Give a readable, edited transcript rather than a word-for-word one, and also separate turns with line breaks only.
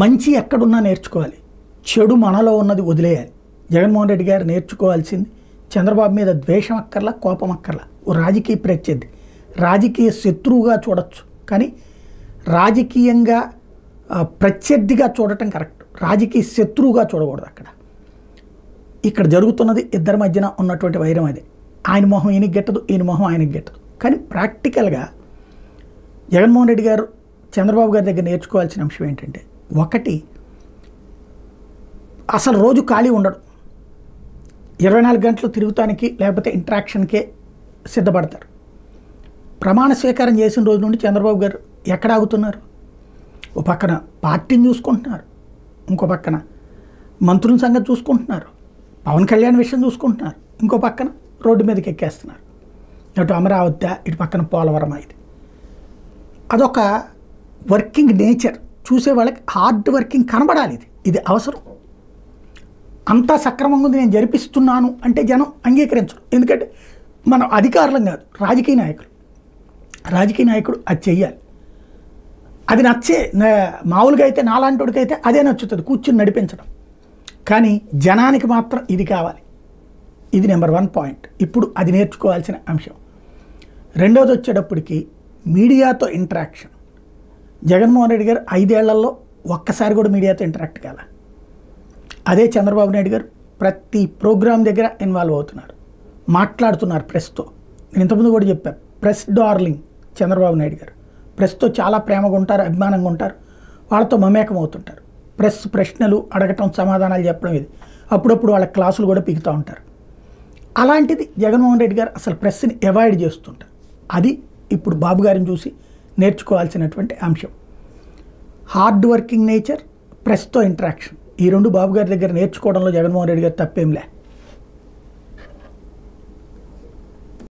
మంచి ఎక్కడున్నా నేర్చుకోవాలి, చెడు మనలో ఉన్నది వదిలేయాలి. జగన్మోహన్ రెడ్డి గారు నేర్చుకోవాల్సింది చంద్రబాబు మీద ద్వేషం అక్కర్లా, కోపం అక్కర్లా. ఓ రాజకీయ ప్రత్యర్థి, రాజకీయ శత్రువుగా చూడొచ్చు, కానీ రాజకీయంగా ప్రత్యర్థిగా చూడటం కరెక్ట్, రాజకీయ శత్రువుగా చూడకూడదు. ఇక్కడ జరుగుతున్నది ఇద్దరి మధ్యన ఉన్నటువంటి వైరం అదే. ఆయన మొహం ఈయనకి గెట్టదు, ఈయన మొహం ఆయనకి గెట్టదు. కానీ ప్రాక్టికల్గా జగన్మోహన్ రెడ్డి గారు చంద్రబాబు గారి దగ్గర నేర్చుకోవాల్సిన అంశం ఏంటంటే, ఒకటి, అసలు రోజు ఖాళీ ఉండడు, 24 గంటలు తిరుగుతానికి లేకపోతే ఇంటరాక్షన్కే సిద్ధపడతారు. ప్రమాణ స్వీకారం చేసిన రోజు నుండి చంద్రబాబు గారు ఎక్కడ ఆగుతున్నారు? ఓ పక్కన పార్టీని చూసుకుంటున్నారు, ఇంకో పక్కన మంత్రుల సంగతి చూసుకుంటున్నారు, పవన్ కళ్యాణ్ విషయం చూసుకుంటున్నారు, ఇంకో పక్కన రోడ్డు మీదకి ఎక్కేస్తున్నారు. అటు అమరావతి, ఇటు పక్కన పోలవరం. ఇది అదొక వర్కింగ్ నేచర్. చూసే వాళ్ళకి హార్డ్ వర్కింగ్ కనబడాలి. ఇది అవసరం. అంతా సక్రమంగా ఉంది, నేను జరిపిస్తున్నాను అంటే జనం అంగీకరించరు. ఎందుకంటే మనం అధికారులం కాదు, రాజకీయ నాయకులు. రాజకీయ నాయకుడు అది చెయ్యాలి. అది నచ్చే మామూలుగా అయితే నాలాంటికైతే అదే నచ్చుతుంది, కూర్చుని నడిపించడం. కానీ జనానికి మాత్రం ఇది కావాలి. ఇది నెంబర్ 1 పాయింట్. ఇప్పుడు అది నేర్చుకోవాల్సిన అంశం. రెండోది వచ్చేటప్పటికి మీడియాతో ఇంటరాక్షన్. జగన్మోహన్ రెడ్డి గారు 5 ఏళ్లలో ఒక్కసారి కూడా మీడియాతో ఇంటరాక్ట్ కాల. అదే చంద్రబాబు నాయుడు గారు ప్రతి ప్రోగ్రాం దగ్గర ఇన్వాల్వ్ అవుతున్నారు, మాట్లాడుతున్నారు ప్రెస్తో. నేను ఇంతకుముందు కూడా చెప్పాను, ప్రెస్ డార్లింగ్ చంద్రబాబు నాయుడు గారు. ప్రెస్తో చాలా ప్రేమగా ఉంటారు, అభిమానంగా ఉంటారు, వాళ్ళతో మమేకం అవుతుంటారు. ప్రెస్ ప్రశ్నలు అడగటం, సమాధానాలు చెప్పడం, ఇది అప్పుడప్పుడు వాళ్ళ క్లాసులు కూడా పీకుతూ ఉంటారు. అలాంటిది జగన్మోహన్ రెడ్డి గారు అసలు ప్రెస్ని అవాయిడ్ చేస్తుంటారు. అది ఇప్పుడు బాబు గారిని చూసి నేర్చుకోవాల్సినటువంటి అంశం. హార్డ్ వర్కింగ్ నేచర్, ప్రెస్తో ఇంటరాక్షన్, ఈ రెండు బాబు గారి దగ్గర నేర్చుకోవడంలో జగన్మోహన్ రెడ్డి గారు తప్పేంలే.